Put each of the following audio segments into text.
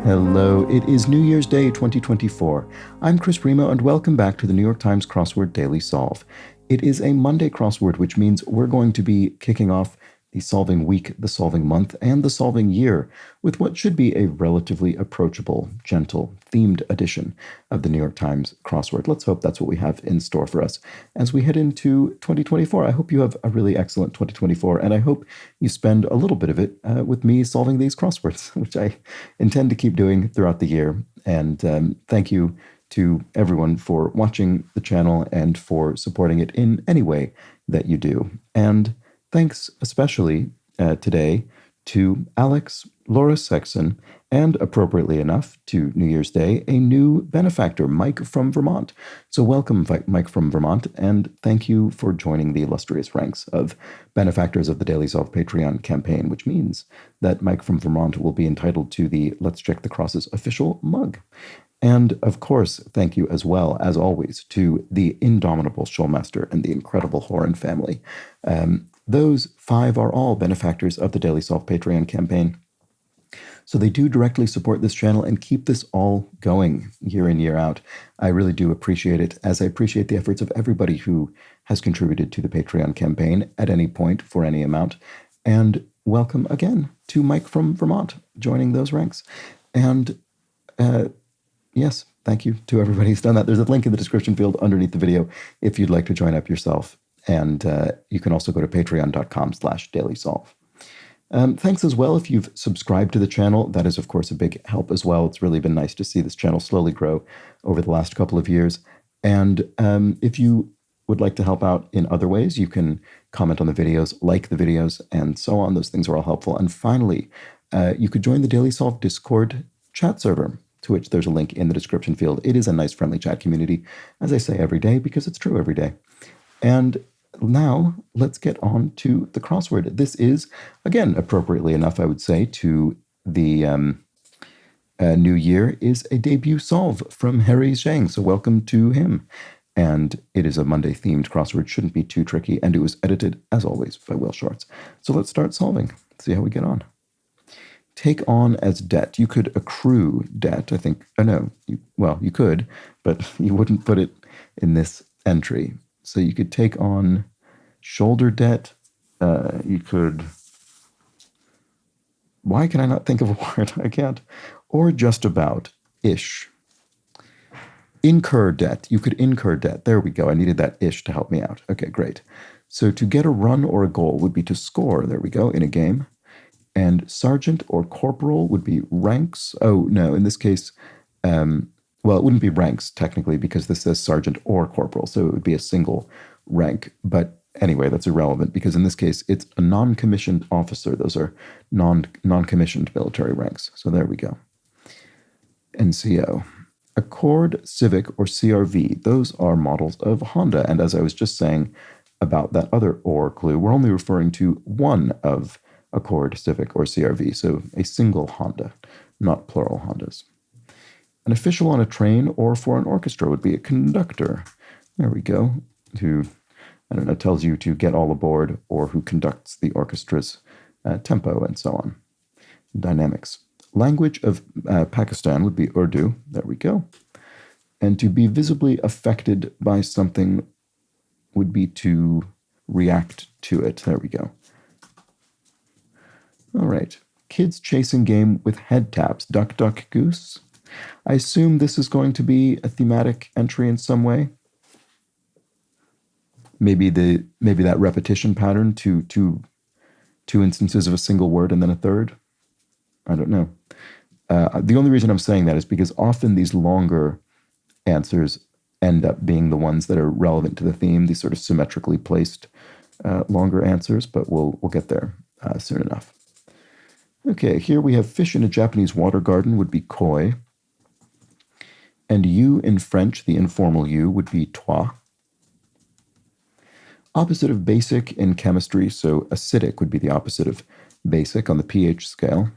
Hello, it is New Year's Day 2024. I'm Chris Remo, and welcome back to the New York Times Crossword Daily Solve. It is a Monday crossword, which means we're going to be kicking off the solving week, the solving month, and the solving year with what should be a relatively approachable, gentle, themed edition of the New York Times crossword. Let's hope that's what we have in store for us as we head into 2024. I hope you have a really excellent 2024, and I hope you spend a little bit of it with me solving these crosswords, which I intend to keep doing throughout the year. And thank you to everyone for watching the channel and for supporting it in any way that you do. And thanks especially today to Alex, Laura Sexton, and appropriately enough to New Year's Day, a new benefactor, Mike from Vermont. So welcome, Mike from Vermont, and thank you for joining the illustrious ranks of benefactors of the Daily Solve Patreon campaign, which means that Mike from Vermont will be entitled to the Let's Check the Crosses official mug. And of course, thank you as well, as always, to the indomitable Showmaster and the incredible Horan family. Those five are all benefactors of the Daily Solve Patreon campaign. So they do directly support this channel and keep this all going year in, year out. I really do appreciate it, as I appreciate the efforts of everybody who has contributed to the Patreon campaign at any point for any amount. And welcome again to Mike from Vermont joining those ranks. And yes, thank you to everybody who's done that. There's a link in the description field underneath the video if you'd like to join up yourself. And you can also go to patreon.com/dailysolve. Thanks as well if you've subscribed to the channel. That is, of course, a big help as well. It's really been nice to see this channel slowly grow over the last couple of years. And if you would like to help out in other ways, you can comment on the videos, like the videos, and so on. Those things are all helpful. And finally, you could join the Daily Solve Discord chat server, to which there's a link in the description field. It is a nice, friendly chat community, as I say every day, because it's true every day. And now, let's get on to the crossword. This is, again, appropriately enough, I would say, to the new year, is a debut solve from Harry Zhang. So welcome to him. And it is a Monday-themed crossword. Shouldn't be too tricky. And it was edited, as always, by Will Shorts. So let's start solving. See how we get on. Take on as debt. You could accrue debt, I think. Oh, no. You could, but you wouldn't put it in this entry. So you could take on shoulder debt. You could... Why can I not think of a word? I can't. Or just about-ish. Incur debt. You could incur debt. There we go. I needed that ish to help me out. Okay, great. So to get a run or a goal would be to score. There we go, in a game. And sergeant or corporal would be ranks. Oh, no, in this case... well, it wouldn't be ranks, technically, because this says sergeant or corporal, so it would be a single rank. But anyway, that's irrelevant, because in this case, it's a non-commissioned officer. Those are non-commissioned military ranks. So there we go. NCO. Accord, Civic, or CRV. Those are models of Honda. And as I was just saying about that other or clue, we're only referring to one of Accord, Civic, or CRV. So a single Honda, not plural Hondas. An official on a train or for an orchestra would be a conductor. There we go. Who, I don't know, tells you to get all aboard, or who conducts the orchestra's tempo and so on. Dynamics. Language of Pakistan would be Urdu. There we go. And to be visibly affected by something would be to react to it. There we go. All right. Kids chasing game with head taps. Duck, duck, goose. I assume this is going to be a thematic entry in some way. Maybe that repetition pattern to two instances of a single word and then a third. I don't know. The only reason I'm saying that is because often these longer answers end up being the ones that are relevant to the theme. These sort of symmetrically placed longer answers, but we'll get there soon enough. Okay, here we have fish in a Japanese water garden would be koi. And you in French, the informal you, would be toi. Opposite of basic in chemistry, so acidic would be the opposite of basic on the pH scale.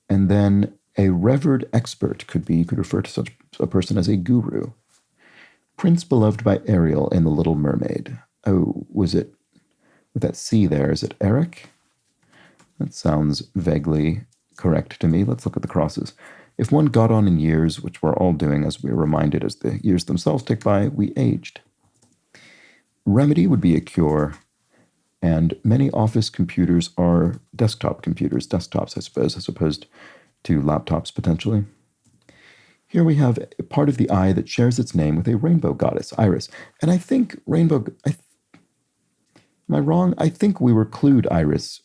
And then a revered expert could be, you could refer to such a person as a guru. Prince beloved by Ariel in The Little Mermaid. Oh, was it, with that C there, is it Eric? That sounds vaguely correct to me. Let's look at the crosses. If one got on in years, which we're all doing as we're reminded as the years themselves tick by, we aged. Remedy would be a cure, and many office computers are desktop computers, desktops, I suppose, as opposed to laptops potentially. Here we have a part of the eye that shares its name with a rainbow goddess, Iris. And I think am I wrong? I think we were clued Iris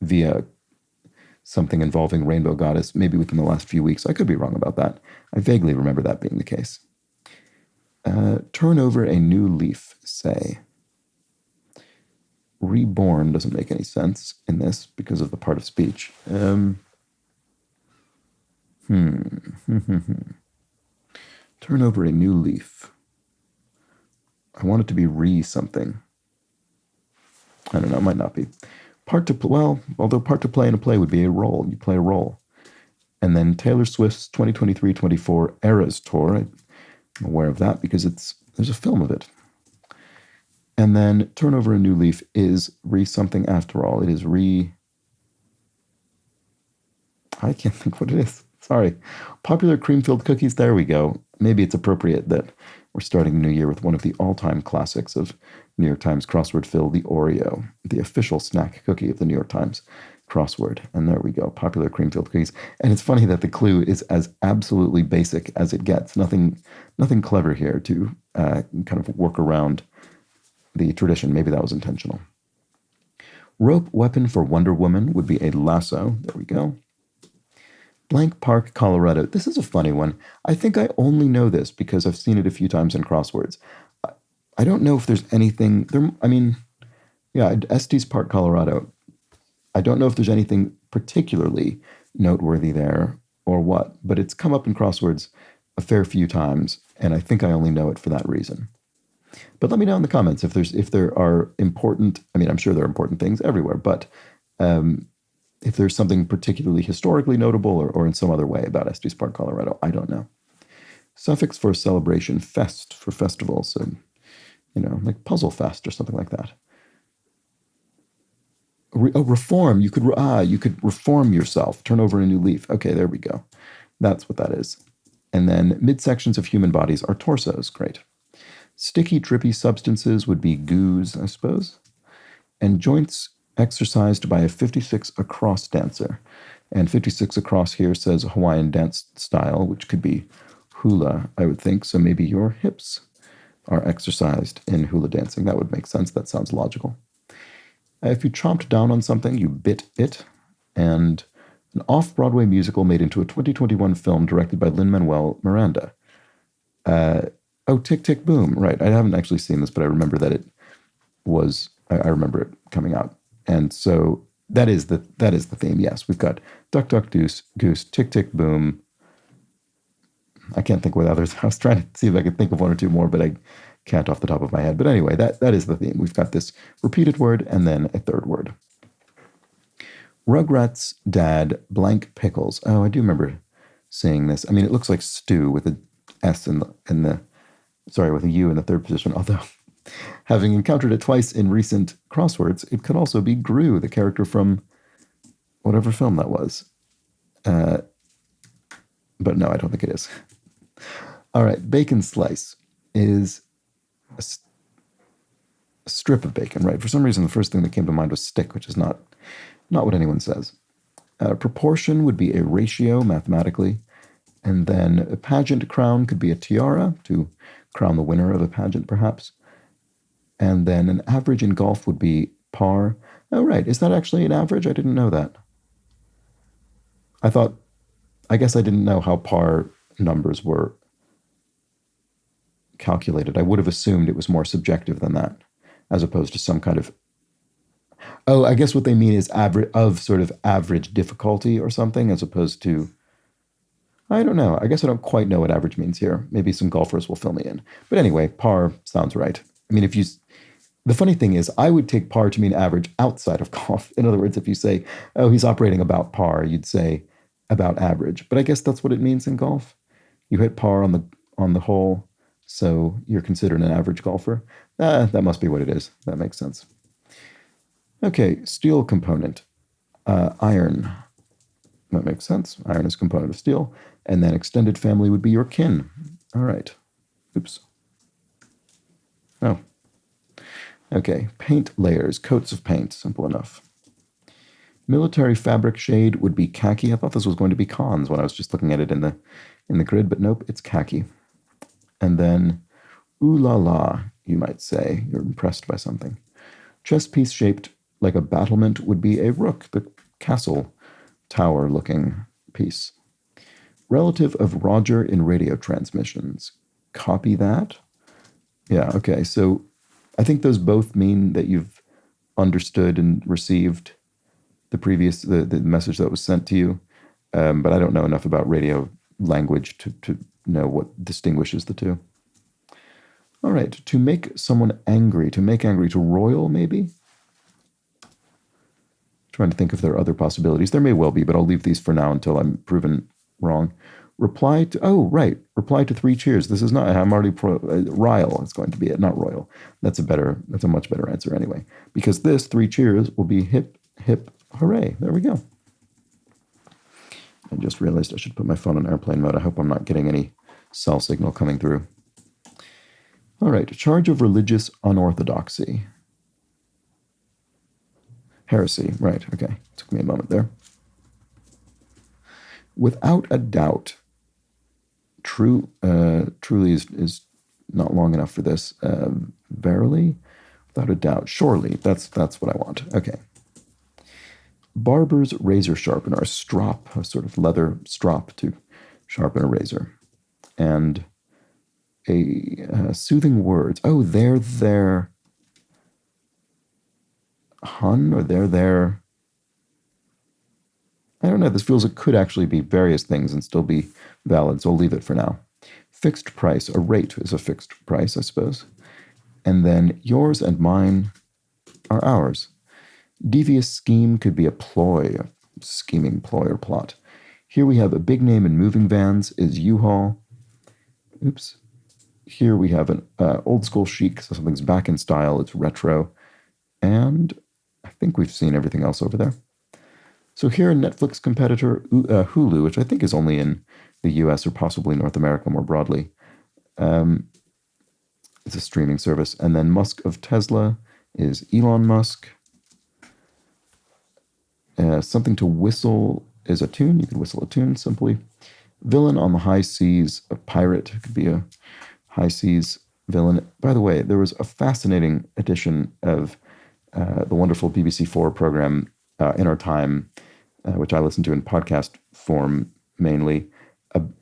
via something involving rainbow goddess, maybe within the last few weeks. I could be wrong about that. I vaguely remember that being the case. Turn over a new leaf, say. Reborn doesn't make any sense in this because of the part of speech. Turn over a new leaf. I want it to be re-something. I don't know, it might not be. Although part to play in a play would be a role. You play a role. And then Taylor Swift's 2023-24 Eras Tour. I'm aware of that because there's a film of it. And then Turn Over a New Leaf is re-something after all. It is I can't think what it is. Sorry. Popular cream-filled cookies. There we go. Maybe it's appropriate that we're starting the new year with one of the all-time classics of New York Times crossword fill, the Oreo, the official snack cookie of the New York Times crossword. And there we go. Popular cream-filled cookies. And it's funny that the clue is as absolutely basic as it gets. Nothing clever here to kind of work around the tradition. Maybe that was intentional. Rope weapon for Wonder Woman would be a lasso. There we go. Blank Park, Colorado. This is a funny one. I think I only know this because I've seen it a few times in crosswords. I don't know if there's anything there. I mean, yeah, Estes Park, Colorado. I don't know if there's anything particularly noteworthy there or what, but it's come up in crosswords a fair few times, and I think I only know it for that reason. But let me know in the comments if there are important. I mean, I'm sure there are important things everywhere, but if there's something particularly historically notable or in some other way about Estes Park, Colorado, I don't know. Suffix for celebration, fest for festival, so like Puzzle Fest or something like that. Reform. You could reform yourself. Turn over a new leaf. Okay, there we go. That's what that is. And then midsections of human bodies are torsos. Great. Sticky, drippy substances would be goos, I suppose. And joints exercised by a 56 across dancer. And 56 across here says Hawaiian dance style, which could be hula, I would think. So maybe your hips are exercised in hula dancing. That would make sense. That sounds logical. If you chomped down on something, you bit it. And an off-Broadway musical made into a 2021 film directed by Lin-Manuel Miranda. Tick, Tick, Boom. Right. I haven't actually seen this, but I remember that it was, I remember it coming out. And so that is the theme. Yes, we've got Duck, Duck, Goose, Tick, Tick, Boom. I can't think what others. I was trying to see if I could think of one or two more, but I can't off the top of my head. But anyway, that is the theme. We've got this repeated word and then a third word. Rugrats' dad, blank pickles. Oh, I do remember seeing this. I mean, it looks like stew with an S with a U in the third position. Although, having encountered it twice in recent crosswords, it could also be Gru, the character from whatever film that was. But no, I don't think it is. All right, bacon slice is a strip of bacon, right? For some reason, the first thing that came to mind was stick, which is not what anyone says. Proportion would be a ratio mathematically. And then a pageant crown could be a tiara to crown the winner of a pageant, perhaps. And then an average in golf would be par. Oh, right. Is that actually an average? I didn't know that. I guess I didn't know how par numbers were calculated. I would have assumed it was more subjective than that, as opposed to some kind of. Oh, I guess what they mean is sort of average difficulty or something, as opposed to. I don't know. I guess I don't quite know what average means here. Maybe some golfers will fill me in. But anyway, par sounds right. I mean, the funny thing is, I would take par to mean average outside of golf. In other words, if you say, oh, he's operating about par, you'd say about average. But I guess that's what it means in golf. You hit par on the hole, so you're considered an average golfer. That must be what it is. That makes sense. Okay, steel component. Iron. That makes sense. Iron is a component of steel. And then extended family would be your kin. All right. Oops. Oh. Okay. Paint layers, coats of paint. Simple enough. Military fabric shade would be khaki. I thought this was going to be cons when I was just looking at it in the grid, but nope, it's khaki. And then, ooh la la, you might say. You're impressed by something. Chess piece shaped like a battlement would be a rook, the castle tower looking piece. Relative of Roger in radio transmissions. Copy that. Yeah, okay. So I think those both mean that you've understood and received the message that was sent to you. But I don't know enough about radio language to know what distinguishes the two. All right. To make someone angry, to roil maybe? Trying to think if there are other possibilities. There may well be, but I'll leave these for now until I'm proven wrong. Reply to 3 cheers. This is not, I'm already rile is going to be it, not royal. That's a much better answer anyway. Because this 3 cheers will be hip, hip, hooray. There we go. I just realized I should put my phone on airplane mode. I hope I'm not getting any cell signal coming through. All right, charge of religious unorthodoxy. Heresy, right, okay. Took me a moment there. Without a doubt, truly is not long enough for this. Verily, without a doubt, surely, that's what I want. Okay. Barber's razor sharpener, a strop, a sort of leather strop to sharpen a razor. And a soothing words. Oh, they're hun, or they're I don't know. This feels it could actually be various things and still be valid, so I'll leave it for now. Fixed price, a rate is a fixed price, I suppose. And then yours and mine are ours. Devious scheme could be a ploy, a scheming ploy or plot. Here we have a big name in moving vans is U-Haul. Oops. Here we have an old school chic, so something's back in style, it's retro. And I think we've seen everything else over there. So here a Netflix competitor, Hulu, which I think is only in the US or possibly North America more broadly. It's a streaming service. And then Musk of Tesla is Elon Musk. Something to whistle is a tune. You could whistle a tune simply. Villain on the high seas, a pirate. It could be a high seas villain. By the way, there was a fascinating edition of the wonderful BBC4 program In Our Time, which I listen to in podcast form mainly,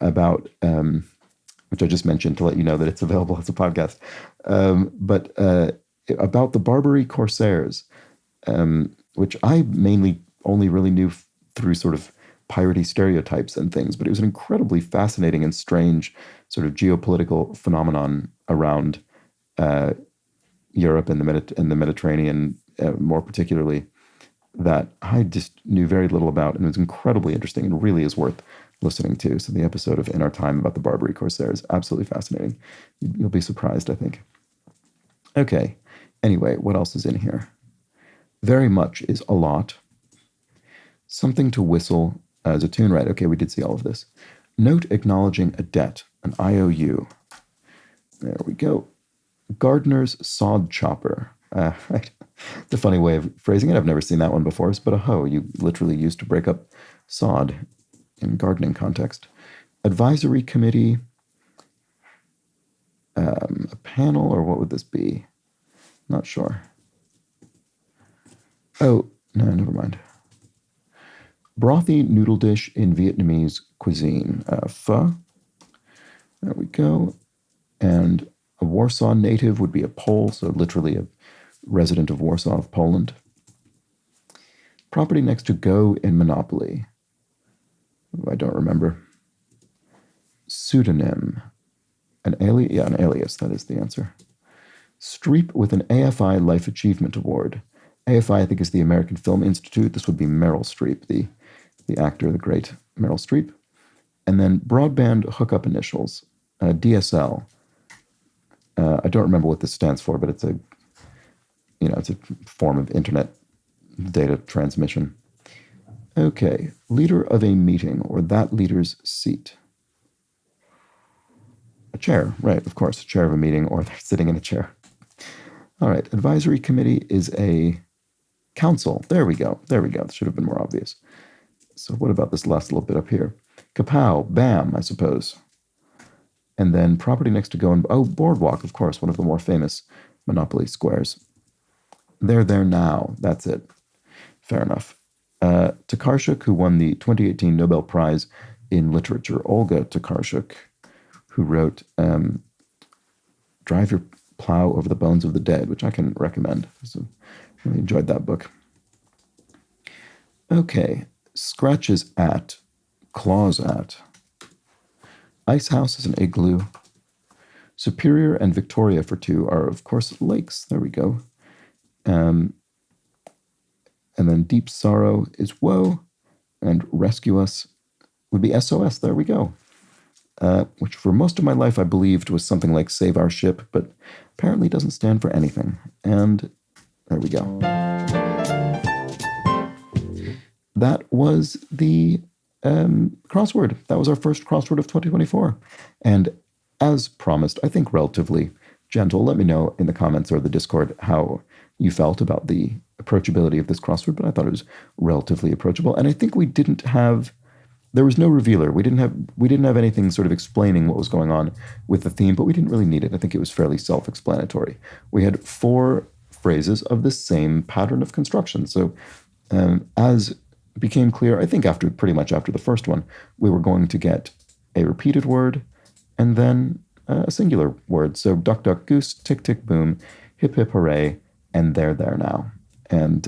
about, which I just mentioned to let you know that it's available as a podcast, but about the Barbary Corsairs, which I mainly only really knew through sort of piratey stereotypes and things, but it was an incredibly fascinating and strange sort of geopolitical phenomenon around Europe and the Mediterranean, more particularly, that I just knew very little about, and it was incredibly interesting and really is worth listening to. So the episode of In Our Time about the Barbary Corsairs, absolutely fascinating. You'll be surprised, I think. Okay. Anyway, what else is in here? Very much is a lot. Something to whistle as a tune, right? Okay, we did see all of this. Note acknowledging a debt, an IOU. There we go. Gardener's sod chopper. Right. It's a funny way of phrasing it. I've never seen that one before. But a hoe you literally used to break up sod in gardening context. Advisory committee. A panel, or what would this be? Not sure. Oh, no, never mind. Brothy noodle dish in Vietnamese cuisine. Pho. There we go. And a Warsaw native would be a Pole, so literally a resident of Warsaw, of Poland. Property next to Go in Monopoly. I don't remember. Pseudonym. An alias, that is the answer. Streep with an AFI Life Achievement Award. AFI, I think, is the American Film Institute. This would be Meryl Streep, the actor, the great Meryl Streep. And then broadband hookup initials, DSL. I don't remember what this stands for, but it's a form of internet data transmission. Okay, leader of a meeting, or that leader's seat. A chair, right, of course, a chair of a meeting, or they're sitting in a chair. All right, advisory committee is a council. There we go. That should have been more obvious. So what about this last little bit up here? Kapow, bam, I suppose. And then property next to go and, oh, boardwalk, of course, one of the more famous Monopoly squares. They're there now. That's it. Fair enough. Tokarczuk, who won the 2018 Nobel Prize in Literature. Olga Tokarczuk, who wrote Drive Your Plow Over the Bones of the Dead, which I can recommend. So really enjoyed that book. Okay. Scratches at, claws at. Ice House is an igloo. Superior and Victoria for 2 are, of course, lakes. There we go. And then Deep Sorrow is woe, and Rescue Us would be SOS. There we go. Which for most of my life I believed was something like Save Our Ship, but apparently doesn't stand for anything. And there we go. That was the crossword. That was our first crossword of 2024. And as promised, I think relatively gentle. Let me know in the comments or the Discord how you felt about the approachability of this crossword, but I thought it was relatively approachable. And I think there was no revealer. We didn't have anything sort of explaining what was going on with the theme, but we didn't really need it. I think it was fairly self-explanatory. We had 4 phrases of the same pattern of construction. So as became clear, I think pretty much after the first one, we were going to get a repeated word and then a singular word. So duck, duck, goose, tick, tick, boom, hip, hip, hooray, and they're there now. And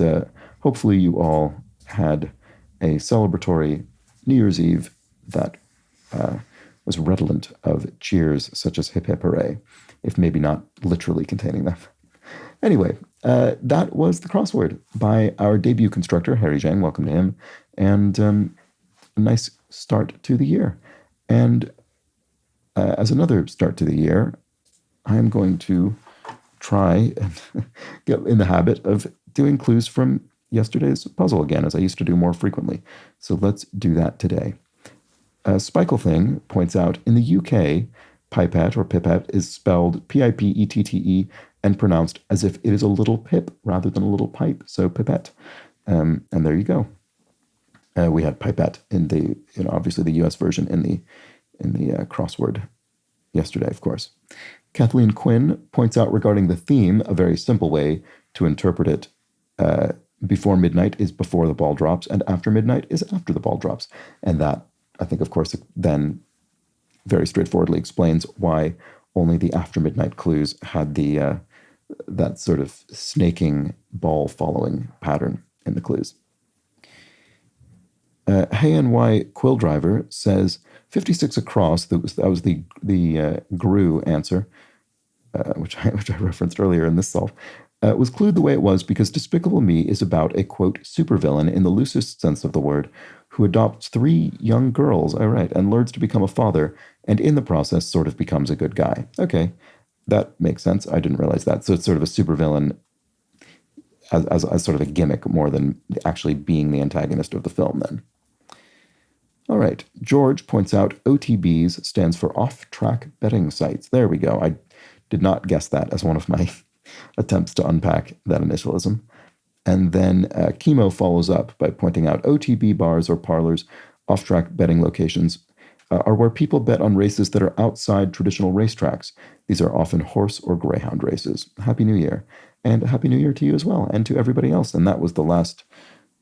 hopefully you all had a celebratory New Year's Eve that was redolent of cheers such as hip, hip, hooray, if maybe not literally containing them. Anyway, that was the crossword by our debut constructor, Harry Zhang. Welcome to him. And a nice start to the year. And as another start to the year, I'm going to try and get in the habit of doing clues from yesterday's puzzle again, as I used to do more frequently. So let's do that today. Spikething points out, in the UK, pipette or pipette is spelled P-I-P-E-T-T-E and pronounced as if it is a little pip rather than a little pipe. So pipette. And there you go. We had pipette in the, obviously the US version in the crossword yesterday, of course. Kathleen Quinn points out regarding the theme, a very simple way to interpret it. Before midnight is before the ball drops, and after midnight is after the ball drops. And that, I think, of course, then very straightforwardly explains why only the after midnight clues had the that sort of snaking ball following pattern in the clues. Hey NY Quill Driver says 56 across. That was the GRU answer, which I referenced earlier in this solve. Was clued the way it was because Despicable Me is about a, quote, supervillain in the loosest sense of the word, who adopts 3 young girls, and learns to become a father, and in the process sort of becomes a good guy. Okay, that makes sense. I didn't realize that. So it's sort of a supervillain as sort of a gimmick more than actually being the antagonist of the film then. All right, George points out OTBs stands for off-track betting sites. There we go. I did not guess that as one of my attempts to unpack that initialism. And then Chemo follows up by pointing out OTB bars or parlors, off-track betting locations, are where people bet on races that are outside traditional racetracks. These are often horse or greyhound races. Happy New Year. And Happy New Year to you as well, and to everybody else. And that was the last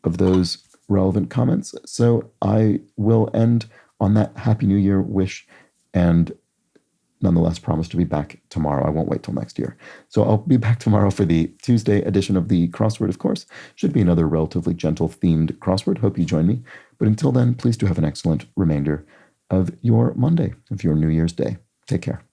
of those relevant comments. So I will end on that Happy New Year wish, and nonetheless promise to be back tomorrow. I won't wait till next year. So I'll be back tomorrow for the Tuesday edition of the crossword, of course. Should be another relatively gentle themed crossword. Hope you join me. But until then, please do have an excellent remainder of your Monday, of your New Year's Day. Take care.